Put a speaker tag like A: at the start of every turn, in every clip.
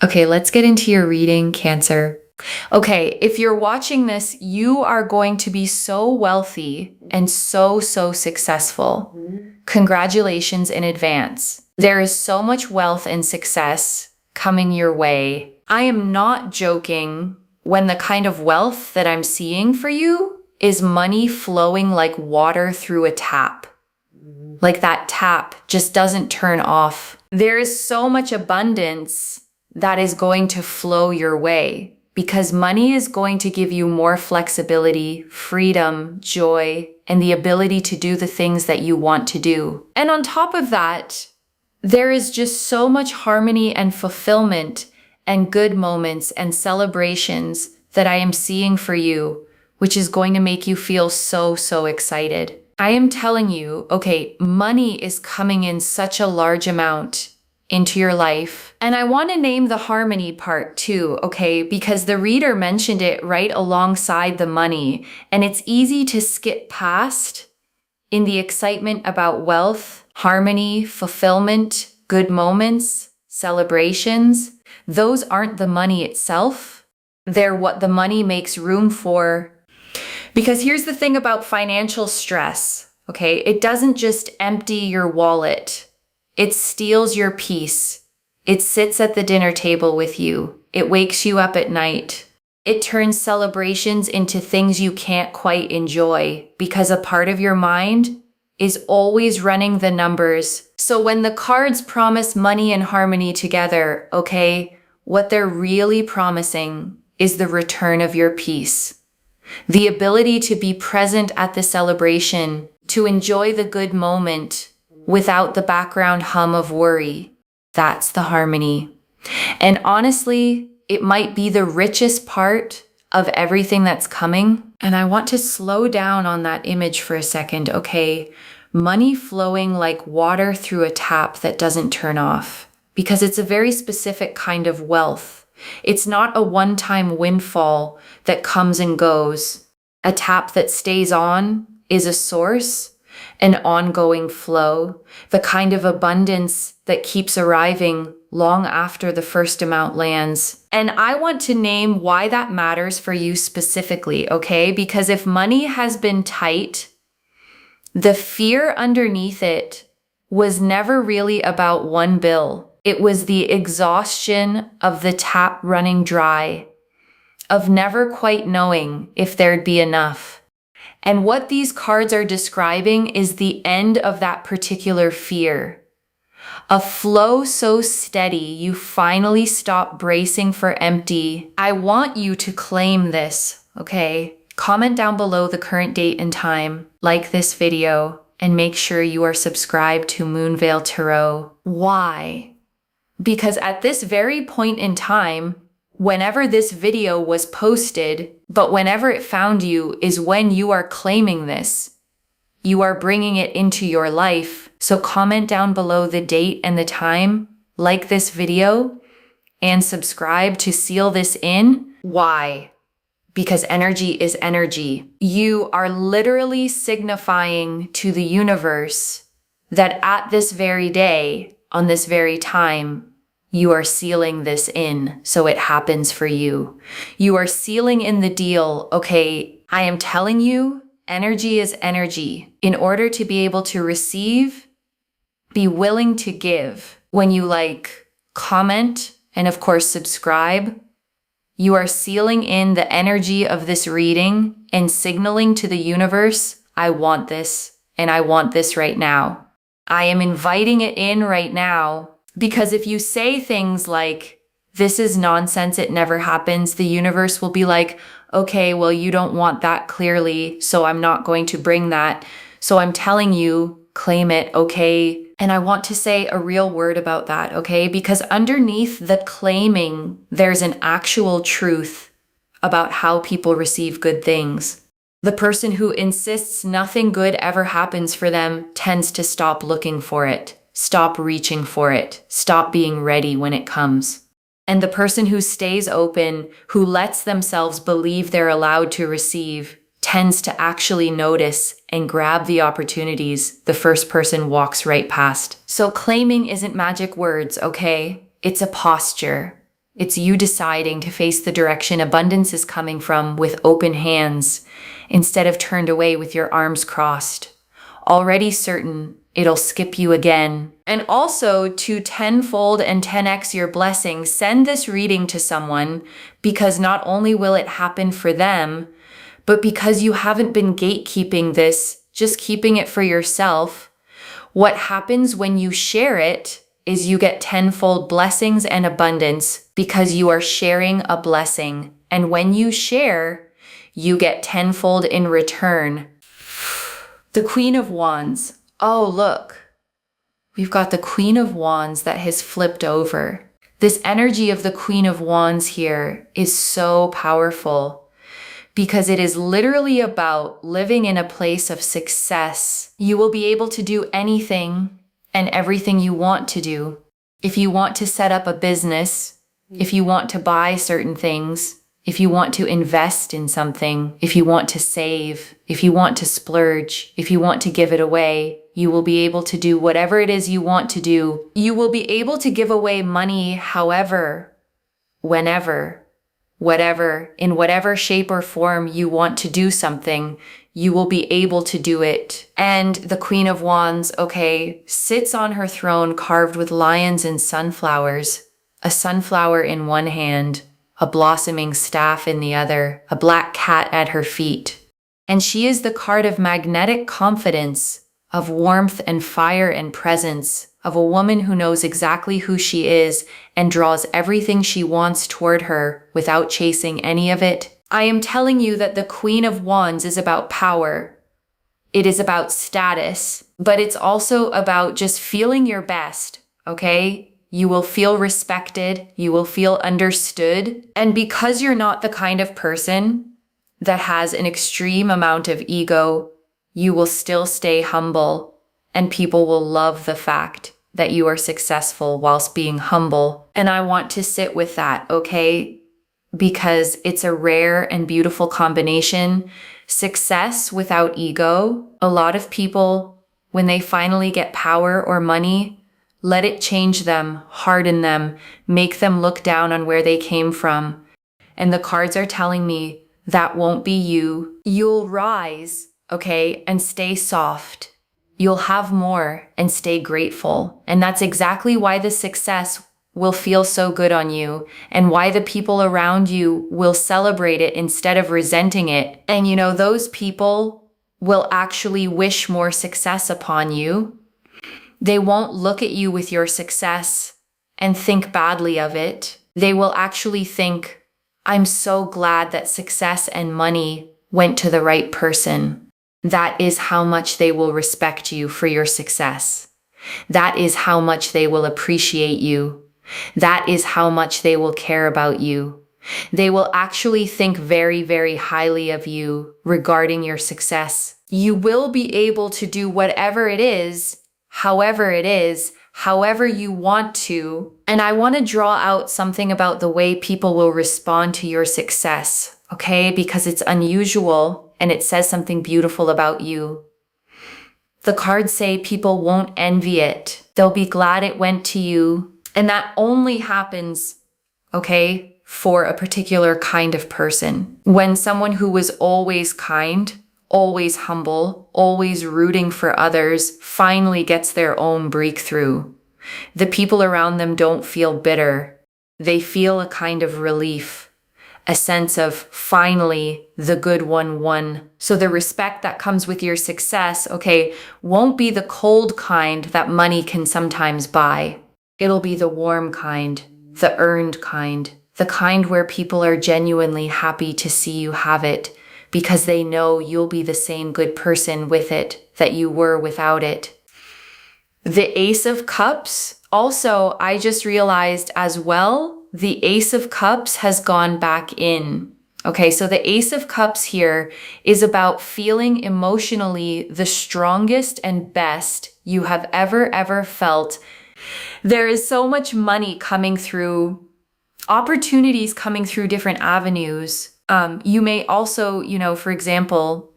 A: Okay, let's get into your reading, Cancer. Okay, if you're watching this, you are going to be so wealthy and so successful. Congratulations in advance. There is so much wealth and success coming your way. I am not joking when the kind of wealth that I'm seeing for you is money flowing like water through a tap. Like that tap just doesn't turn off. There is so much abundance that is going to flow your way because money is going to give you more flexibility, freedom, joy, and the ability to do the things that you want to do. And on top of that, there is just so much harmony and fulfillment and good moments and celebrations that I am seeing for you, which is going to make you feel so excited. I am telling you, okay, money is coming in such a large amount into your life. And I want to name the harmony part too, okay? Because the reader mentioned it right alongside the money, and it's easy to skip past in the excitement about wealth, harmony, fulfillment, good moments, celebrations. Those aren't the money itself. They're what the money makes room for. Because here's the thing about financial stress, okay? It doesn't just empty your wallet. It steals your peace. It sits at the dinner table with you. It wakes you up at night. It turns celebrations into things you can't quite enjoy because a part of your mind is always running the numbers. So when the cards promise money and harmony together, okay, what they're really promising is the return of your peace. The ability to be present at the celebration, to enjoy the good moment without the background hum of worry. That's the harmony. And honestly, it might be the richest part of everything that's coming. And I want to slow down on that image for a second, okay? Money flowing like water through a tap that doesn't turn off, because it's a very specific kind of wealth. It's not a one-time windfall that comes and goes. A tap that stays on is a source, an ongoing flow, the kind of abundance that keeps arriving long after the first amount lands. And I want to name why that matters for you specifically, okay? Because if money has been tight, the fear underneath it was never really about one bill. It was the exhaustion of the tap running dry, of never quite knowing if there'd be enough. And what these cards are describing is the end of that particular fear. A flow so steady, you finally stop bracing for empty. I want you to claim this, okay? Comment down below the current date and time, like this video, and make sure you are subscribed to Moonveil Tarot. Why? Because at this very point in time, whenever this video was posted, but whenever it found you is when you are claiming this. You are bringing it into your life. So comment down below the date and the time, like this video, and subscribe to seal this in. Why? Because energy is energy. You are literally signifying to the universe that at this very day, on this very time, you are sealing this in so it happens for you. You are sealing in the deal, okay, I am telling you, energy is energy. In order to be able to receive, be willing to give. When you like, comment, and of course subscribe, you are sealing in the energy of this reading and signaling to the universe, I want this, and I want this right now. I am inviting it in right now. Because if you say things like, this is nonsense, it never happens, the universe will be like, okay, well, you don't want that clearly, so I'm not going to bring that. So I'm telling you, claim it, okay? And I want to say a real word about that, okay? Because underneath the claiming, there's an actual truth about how people receive good things. The person who insists nothing good ever happens for them tends to stop looking for it. Stop reaching for it. Stop being ready when it comes. And the person who stays open, who lets themselves believe they're allowed to receive, tends to actually notice and grab the opportunities the first person walks right past. So claiming isn't magic words, okay? It's a posture. It's you deciding to face the direction abundance is coming from with open hands instead of turned away with your arms crossed, already certain it'll skip you again. And also to tenfold and 10x your blessings, send this reading to someone, because not only will it happen for them, but because you haven't been gatekeeping this, just keeping it for yourself. What happens when you share it is you get tenfold blessings and abundance because you are sharing a blessing. And when you share, you get tenfold in return. The Queen of Wands. Oh, look. We've got the Queen of Wands that has flipped over. This energy of the Queen of Wands here is so powerful because it is literally about living in a place of success. You will be able to do anything and everything you want to do. If you want to set up a business, if you want to buy certain things, if you want to invest in something, if you want to save, if you want to splurge, if you want to give it away, you will be able to do whatever it is you want to do. You will be able to give away money however, whenever, whatever, in whatever shape or form you want to do something, you will be able to do it. And the Queen of Wands, okay, sits on her throne carved with lions and sunflowers, a sunflower in one hand, a blossoming staff in the other, a black cat at her feet. And she is the card of magnetic confidence, of warmth and fire and presence, of a woman who knows exactly who she is and draws everything she wants toward her without chasing any of it. I am telling you that the Queen of Wands is about power. It is about status, but it's also about just feeling your best, okay? You will feel respected, you will feel understood. And because you're not the kind of person that has an extreme amount of ego, you will still stay humble, and people will love the fact that you are successful whilst being humble. And I want to sit with that, okay? Because it's a rare and beautiful combination. Success without ego. A lot of people, when they finally get power or money, let it change them, harden them, make them look down on where they came from. And the cards are telling me that won't be you. You'll rise, okay, and stay soft. You'll have more and stay grateful. And that's exactly why the success will feel so good on you and why the people around you will celebrate it instead of resenting it. And you know, those people will actually wish more success upon you. They won't look at you with your success and think badly of it. They will actually think, I'm so glad that success and money went to the right person. That is how much they will respect you for your success. That is how much they will appreciate you. That is how much they will care about you. They will actually think very, very highly of you regarding your success. You will be able to do whatever it is, however it is, however you want to. And I want to draw out something about the way people will respond to your success, okay? Because it's unusual and it says something beautiful about you. The cards say people won't envy it. They'll be glad it went to you. And that only happens, okay, for a particular kind of person. When someone who was always kind, always humble, always rooting for others, finally gets their own breakthrough. The people around them don't feel bitter. They feel a kind of relief, a sense of finally the good one won. So the respect that comes with your success, okay, won't be the cold kind that money can sometimes buy. It'll be the warm kind, the earned kind, the kind where people are genuinely happy to see you have it because they know you'll be the same good person with it that you were without it. The Ace of Cups, also, I just realized as well, the Ace of Cups has gone back in. Okay, so the Ace of Cups here is about feeling emotionally the strongest and best you have ever felt. There is so much money coming through, opportunities coming through different avenues. You may also, you know, for example,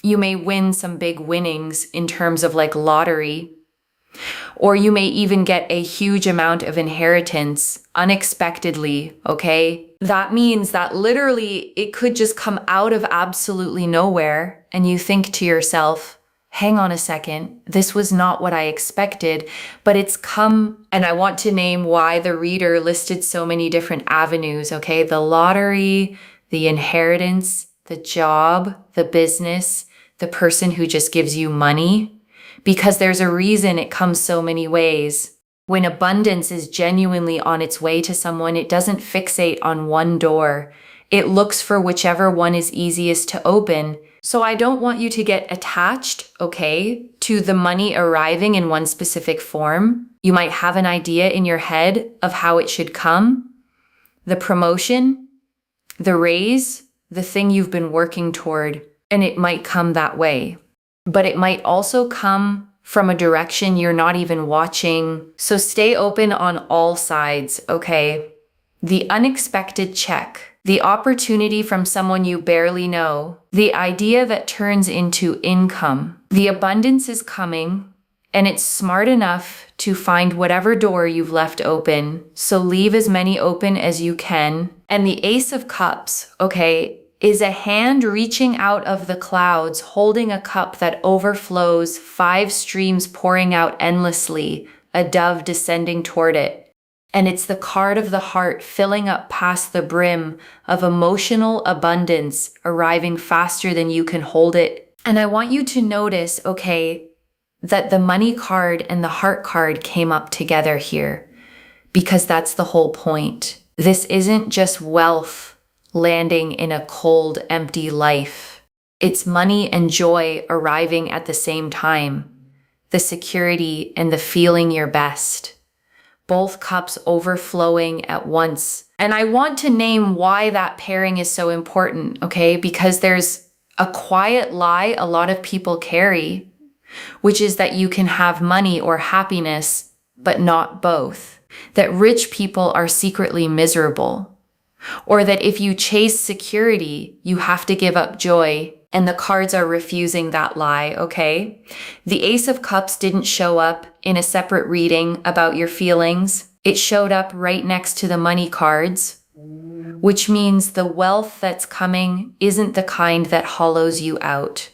A: you may win some big winnings in terms of like lottery. Or you may even get a huge amount of inheritance unexpectedly, okay? That means that literally it could just come out of absolutely nowhere, and you think to yourself, hang on a second, this was not what I expected, but it's come. And I want to name why the reader listed so many different avenues, okay? The lottery, the inheritance, the job, the business, the person who just gives you money, because there's a reason it comes so many ways. When abundance is genuinely on its way to someone, it doesn't fixate on one door. It looks for whichever one is easiest to open. So I don't want you to get attached, okay, to the money arriving in one specific form. You might have an idea in your head of how it should come. The promotion, the raise, the thing you've been working toward, and it might come that way. But it might also come from a direction you're not even watching. So stay open on all sides, okay? The unexpected check, the opportunity from someone you barely know, the idea that turns into income. The abundance is coming, and it's smart enough to find whatever door you've left open. So leave as many open as you can. And the Ace of Cups, okay, is a hand reaching out of the clouds, holding a cup that overflows, 5 streams pouring out endlessly, a dove descending toward it. And it's the card of the heart filling up past the brim of emotional abundance, arriving faster than you can hold it. And I want you to notice, okay, that the money card and the heart card came up together here, because that's the whole point. This isn't just wealth landing in a cold, empty life. It's money and joy arriving at the same time. The security and the feeling your best. Both cups overflowing at once. And I want to name why that pairing is so important, okay? Because there's a quiet lie a lot of people carry, which is that you can have money or happiness, but not both. That rich people are secretly miserable. Or that if you chase security, you have to give up joy, and the cards are refusing that lie, okay? The Ace of Cups didn't show up in a separate reading about your feelings. It showed up right next to the money cards, which means the wealth that's coming isn't the kind that hollows you out.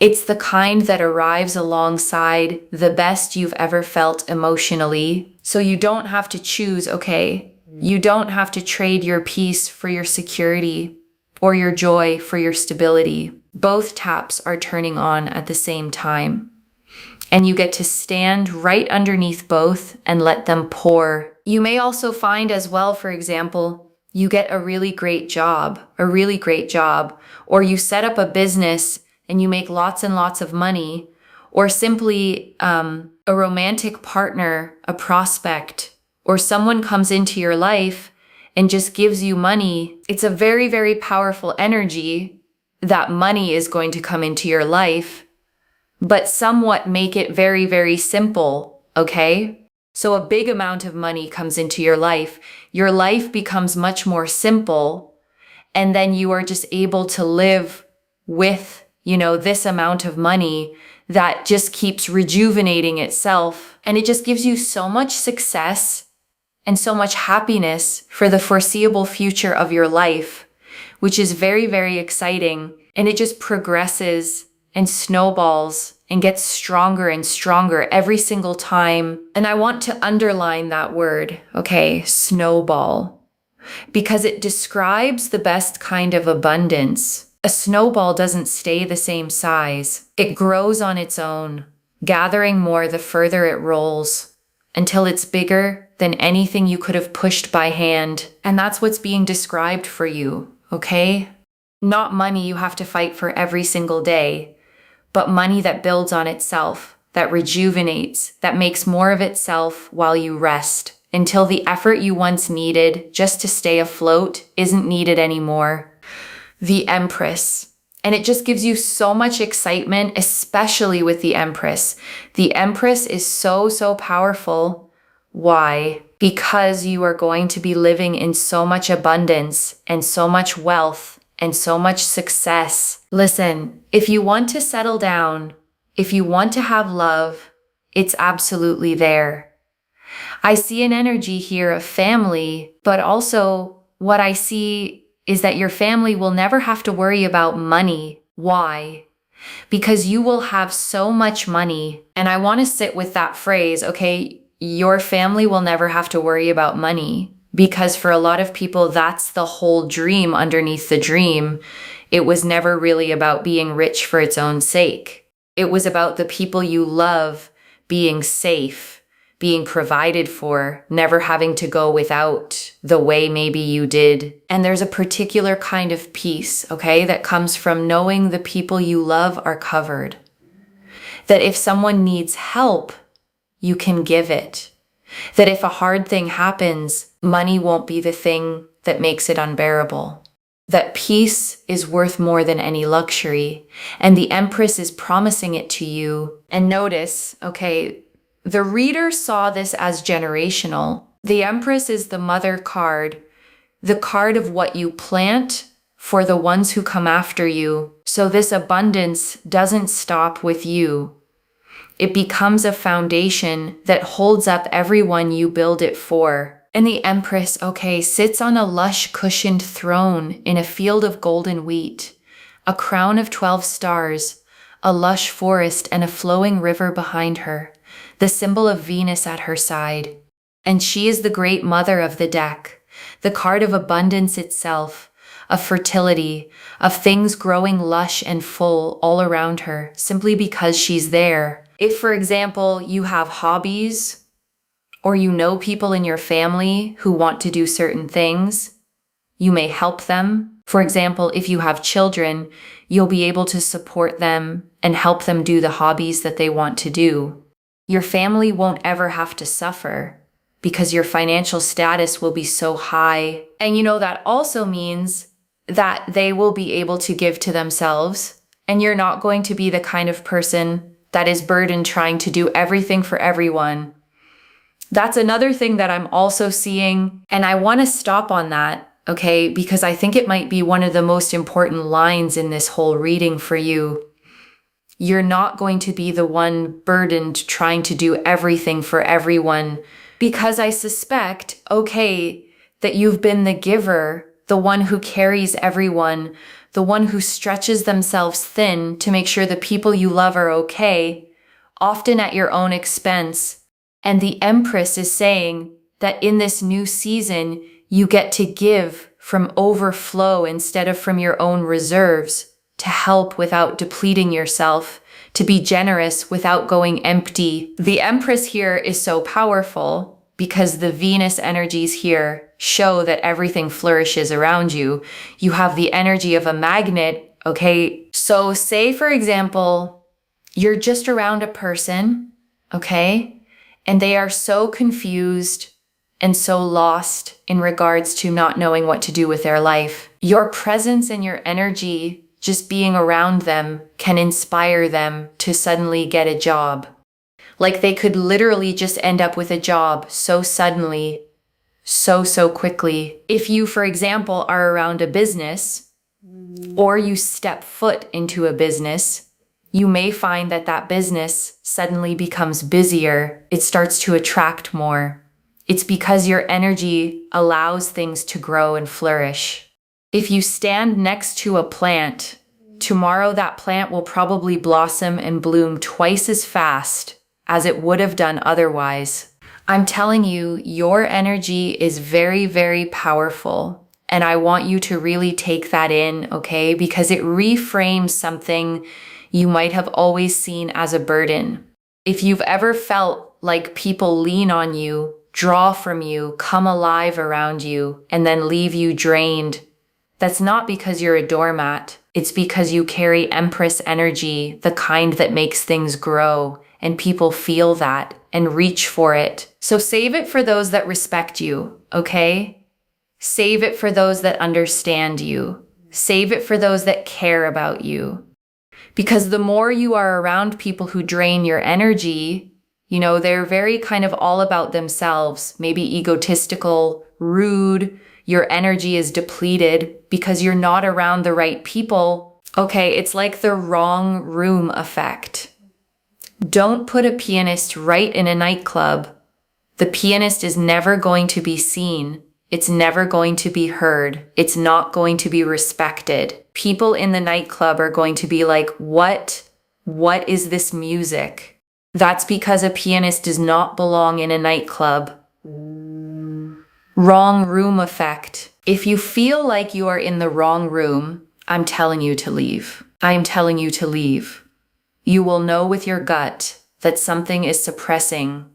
A: It's the kind that arrives alongside the best you've ever felt emotionally. So you don't have to choose, okay? You don't have to trade your peace for your security or your joy for your stability. Both taps are turning on at the same time. And you get to stand right underneath both and let them pour. You may also find as well, for example, you get a really great job, or you set up a business and you make lots and lots of money, or simply a romantic partner, a prospect, or someone comes into your life and just gives you money. It's a very, very powerful energy that money is going to come into your life, but somewhat make it very, very simple, okay? So a big amount of money comes into your life becomes much more simple, and then you are just able to live with, this amount of money that just keeps rejuvenating itself, and it just gives you so much success and so much happiness for the foreseeable future of your life, which is very, very exciting. And it just progresses and snowballs and gets stronger and stronger every single time. And I want to underline that word, okay, snowball, because it describes the best kind of abundance. A snowball doesn't stay the same size. It grows on its own, gathering more the further it rolls, until it's bigger than anything you could have pushed by hand. And that's what's being described for you, okay? Not money you have to fight for every single day, but money that builds on itself, that rejuvenates, that makes more of itself while you rest, until the effort you once needed just to stay afloat isn't needed anymore. The Empress. And it just gives you so much excitement, especially with the Empress. The Empress is so, so powerful. Why? Because you are going to be living in so much abundance and so much wealth and so much success. Listen, if you want to settle down, if you want to have love, It's absolutely there. I see an energy here of family, but also what I see is that your family will never have to worry about money. Why? Because you will have so much money. And I want to sit with that phrase, okay? Your family will never have to worry about money. Because for a lot of people, that's the whole dream underneath the dream. It was never really about being rich for its own sake. It was about the people you love being safe, being provided for, never having to go without the way maybe you did. And there's a particular kind of peace, okay, that comes from knowing the people you love are covered. That if someone needs help, you can give it. That if a hard thing happens, money won't be the thing that makes it unbearable. That peace is worth more than any luxury, and the Empress is promising it to you. And notice, okay, the reader saw this as generational. The Empress is the mother card, the card of what you plant for the ones who come after you. So this abundance doesn't stop with you. It becomes a foundation that holds up everyone you build it for. And the Empress, okay, sits on a lush cushioned throne in a field of golden wheat, a crown of 12 stars, a lush forest, and a flowing river behind her, the symbol of Venus at her side. And she is the great mother of the deck, the card of abundance itself, of fertility, of things growing lush and full all around her, simply because she's there. If, for example, you have hobbies, or you know people in your family who want to do certain things, you may help them. For example, if you have children, you'll be able to support them and help them do the hobbies that they want to do. Your family won't ever have to suffer because your financial status will be so high. And that also means that they will be able to give to themselves, and you're not going to be the kind of person that is burdened trying to do everything for everyone. That's another thing that I'm also seeing, and I want to stop on that, okay, because I think it might be one of the most important lines in this whole reading for you. You're not going to be the one burdened trying to do everything for everyone, because I suspect, okay, that you've been the giver, the one who carries everyone, the one who stretches themselves thin to make sure the people you love are okay, often at your own expense. And the Empress is saying that in this new season, you get to give from overflow instead of from your own reserves, to help without depleting yourself, to be generous without going empty. The Empress here is so powerful because the Venus energies here show that everything flourishes around you. You have the energy of a magnet, okay? So say, for example, you're just around a person, okay? And they are so confused and so lost in regards to not knowing what to do with their life. Your presence and your energy, just being around them, can inspire them to suddenly get a job. Like they could literally just end up with a job so suddenly, so quickly. If you, for example, are around a business, or you step foot into a business, you may find that that business suddenly becomes busier. It starts to attract more. It's because your energy allows things to grow and flourish. If you stand next to a plant, tomorrow that plant will probably blossom and bloom twice as fast as it would have done otherwise. I'm telling you, your energy is very, very powerful. And I want you to really take that in, okay? Because it reframes something you might have always seen as a burden. If you've ever felt like people lean on you, draw from you, come alive around you, and then leave you drained, that's not because you're a doormat. It's because you carry Empress energy, the kind that makes things grow, and people feel that and reach for it. So save it for those that respect you, okay? Save it for those that understand you. Save it for those that care about you. Because the more you are around people who drain your energy, they're very kind of all about themselves, maybe egotistical, rude, your energy is depleted because you're not around the right people. Okay, it's like the wrong room effect. Don't put a pianist right in a nightclub. The pianist is never going to be seen. It's never going to be heard. It's not going to be respected. People in the nightclub are going to be like, what? What is this music? That's because a pianist does not belong in a nightclub. Wrong room effect. If you feel like you are in the wrong room, I'm telling you to leave. I'm telling you to leave. You will know with your gut that something is suppressing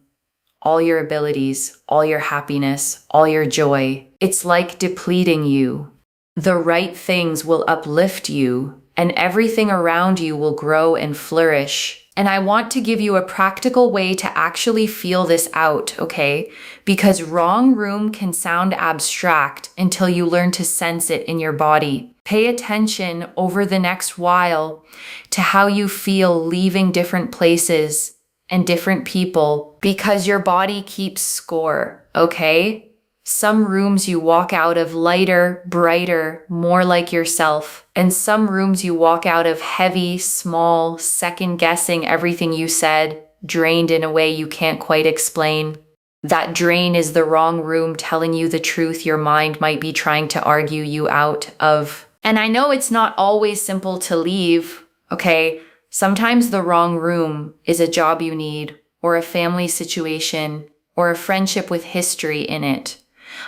A: all your abilities, all your happiness, all your joy. It's like depleting you. The right things will uplift you, and everything around you will grow and flourish. And I want to give you a practical way to actually feel this out, okay? Because wrong room can sound abstract until you learn to sense it in your body. Pay attention over the next while to how you feel leaving different places and different people, because your body keeps score, okay? Some rooms you walk out of lighter, brighter, more like yourself. And some rooms you walk out of heavy, small, second-guessing everything you said, drained in a way you can't quite explain. That drain is the wrong room telling you the truth your mind might be trying to argue you out of. And I know it's not always simple to leave, okay? Sometimes the wrong room is a job you need, or a family situation, or a friendship with history in it.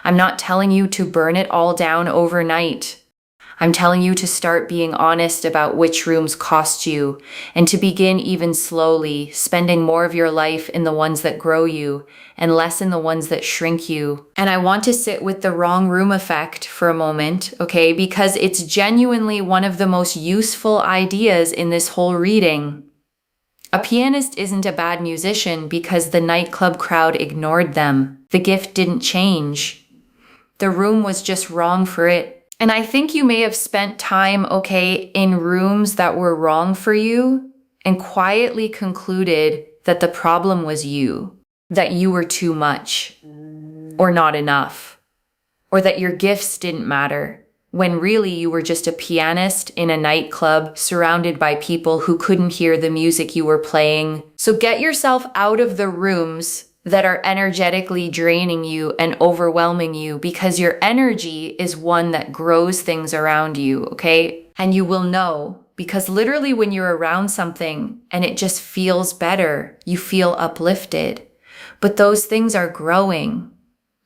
A: I'm not telling you to burn it all down overnight. I'm telling you to start being honest about which rooms cost you, and to begin even slowly, spending more of your life in the ones that grow you, and less in the ones that shrink you. And I want to sit with the wrong room effect for a moment, okay? Because it's genuinely one of the most useful ideas in this whole reading. A pianist isn't a bad musician because the nightclub crowd ignored them. The gift didn't change. The room was just wrong for it. And I think you may have spent time, okay, in rooms that were wrong for you and quietly concluded that the problem was you, that you were too much or not enough, or that your gifts didn't matter, when really you were just a pianist in a nightclub surrounded by people who couldn't hear the music you were playing. So get yourself out of the rooms that are energetically draining you and overwhelming you, because your energy is one that grows things around you, okay? And you will know, because literally when you're around something and it just feels better, you feel uplifted. But those things are growing.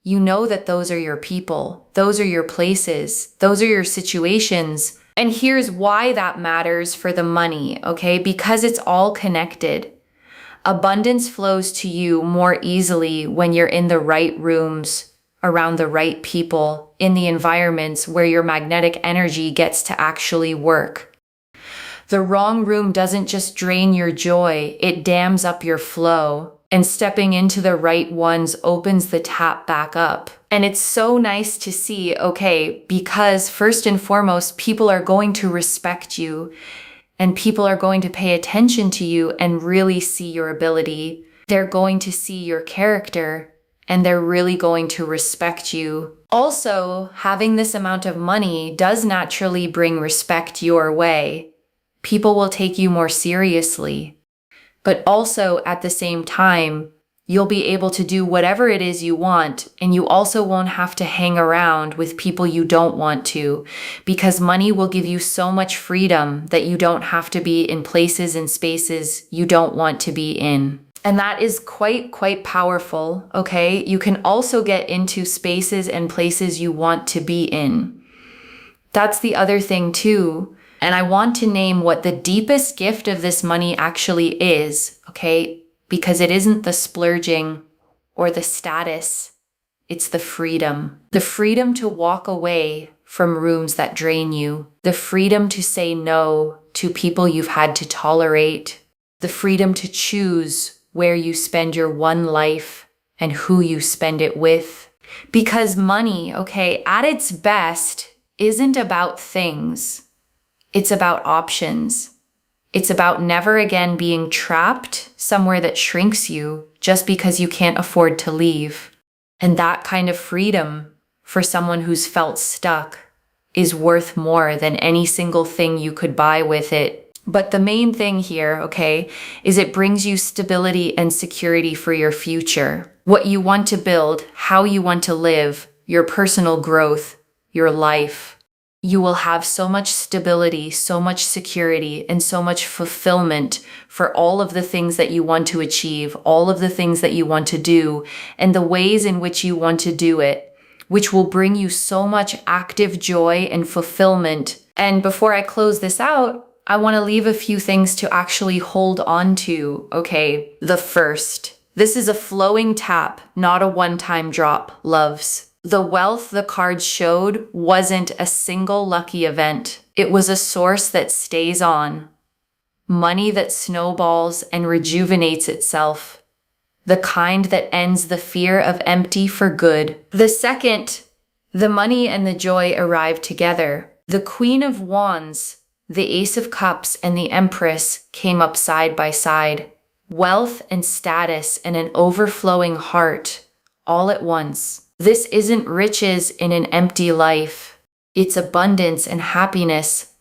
A: You know that those are your people, those are your places, those are your situations. And here's why that matters for the money, okay? Because it's all connected. Abundance flows to you more easily when you're in the right rooms, around the right people, in the environments where your magnetic energy gets to actually work. The wrong room doesn't just drain your joy, it dams up your flow. And stepping into the right ones opens the tap back up. And it's so nice to see, okay, because first and foremost, people are going to respect you. And people are going to pay attention to you and really see your ability. They're going to see your character, and they're really going to respect you. Also, having this amount of money does naturally bring respect your way. People will take you more seriously. But also, at the same time, you'll be able to do whatever it is you want, and you also won't have to hang around with people you don't want to, because money will give you so much freedom that you don't have to be in places and spaces you don't want to be in. And that is quite powerful, okay? You can also get into spaces and places you want to be in. That's the other thing too. And I want to name what the deepest gift of this money actually is, okay? Because it isn't the splurging or the status, it's the freedom. The freedom to walk away from rooms that drain you. The freedom to say no to people you've had to tolerate. The freedom to choose where you spend your one life and who you spend it with. Because money, okay, at its best, isn't about things. It's about options. It's about never again being trapped somewhere that shrinks you just because you can't afford to leave. And that kind of freedom for someone who's felt stuck is worth more than any single thing you could buy with it. But the main thing here, okay, is it brings you stability and security for your future. What you want to build, how you want to live, your personal growth, your life. You will have so much stability, so much security, and so much fulfillment for all of the things that you want to achieve, all of the things that you want to do, and the ways in which you want to do it, which will bring you so much active joy and fulfillment. And before I close this out, I want to leave a few things to actually hold on to, okay? The first, this is a flowing tap, not a one-time drop, loves. The wealth the cards showed wasn't a single lucky event. It was a source that stays on. Money that snowballs and rejuvenates itself. The kind that ends the fear of empty for good. The second, the money and the joy arrive together. The Queen of Wands, the Ace of Cups, and the Empress came up side by side. Wealth and status and an overflowing heart, all at once. This isn't riches in an empty life. It's abundance and happiness,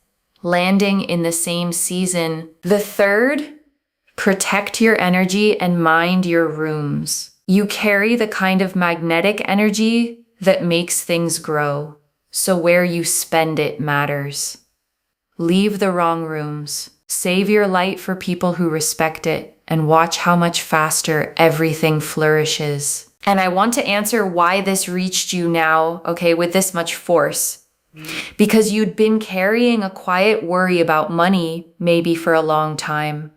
A: landing in the same season. The third, protect your energy and mind your rooms. You carry the kind of magnetic energy that makes things grow. So where you spend it matters. Leave the wrong rooms. Save your light for people who respect it, and watch how much faster everything flourishes. And I want to answer why this reached you now, okay, with this much force. Because you'd been carrying a quiet worry about money maybe for a long time,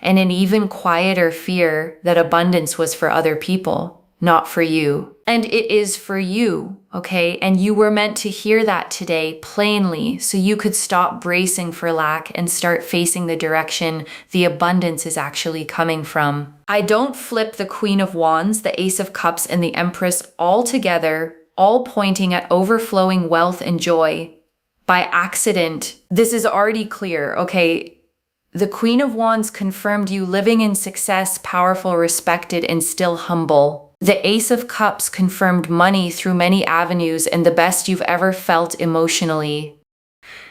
A: and an even quieter fear that abundance was for other people, not for you. And it is for you, okay? And you were meant to hear that today plainly so you could stop bracing for lack and start facing the direction the abundance is actually coming from. I don't flip the Queen of Wands, the Ace of Cups, and the Empress all together, all pointing at overflowing wealth and joy by accident. This is already clear, okay? The Queen of Wands confirmed you living in success, powerful, respected, and still humble. The Ace of Cups confirmed money through many avenues and the best you've ever felt emotionally.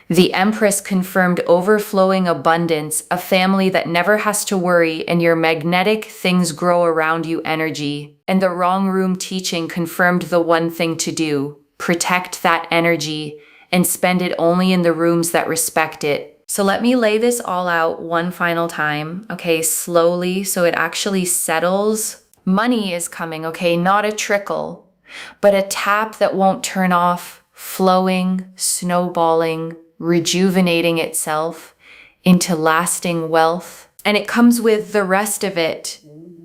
A: The Empress confirmed overflowing abundance, a family that never has to worry, and your magnetic things grow around you energy. And the wrong room teaching confirmed the one thing to do: protect that energy and spend it only in the rooms that respect it. So let me lay this all out one final time, okay, slowly, so it actually settles. Money is coming, okay, not a trickle, but a tap that won't turn off, flowing, snowballing, rejuvenating itself into lasting wealth. And it comes with the rest of it: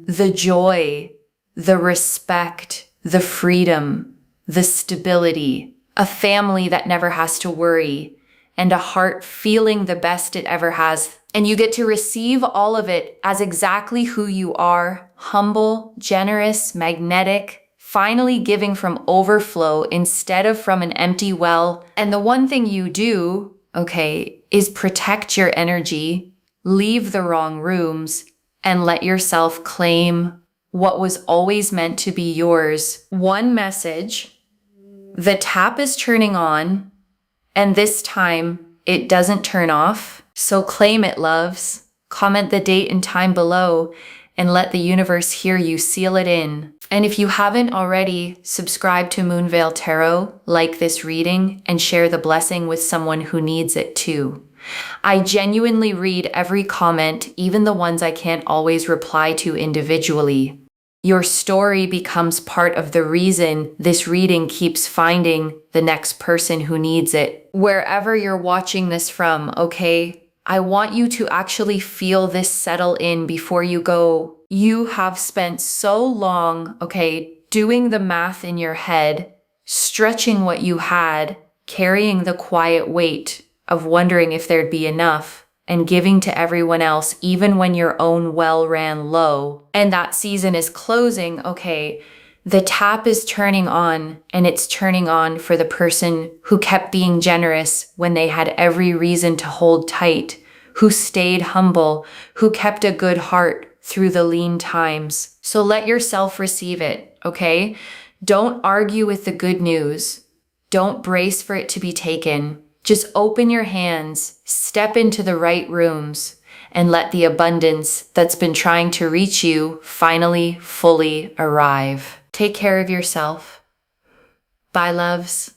A: the joy, the respect, the freedom, the stability, a family that never has to worry, and a heart feeling the best it ever has. And you get to receive all of it as exactly who you are: humble, generous, magnetic, finally giving from overflow instead of from an empty well. And the one thing you do, okay, is protect your energy, leave the wrong rooms, and let yourself claim what was always meant to be yours. One message: the tap is turning on, and this time it doesn't turn off. So claim it, loves. Comment the date and time below and let the universe hear you. Seal it in. And if you haven't already, subscribe to Moonveil Tarot, like this reading, and share the blessing with someone who needs it too. I genuinely read every comment, even the ones I can't always reply to individually. Your story becomes part of the reason this reading keeps finding the next person who needs it. Wherever you're watching this from, okay, I want you to actually feel this settle in before you go. You have spent so long, okay, doing the math in your head, stretching what you had, carrying the quiet weight of wondering if there'd be enough, and giving to everyone else even when your own well ran low. And that season is closing, okay, the tap is turning on, and it's turning on for the person who kept being generous when they had every reason to hold tight, who stayed humble, who kept a good heart through the lean times. So let yourself receive it, okay? Don't argue with the good news. Don't brace for it to be taken. Just open your hands, step into the right rooms, and let the abundance that's been trying to reach you finally fully arrive. Take care of yourself. Bye, loves.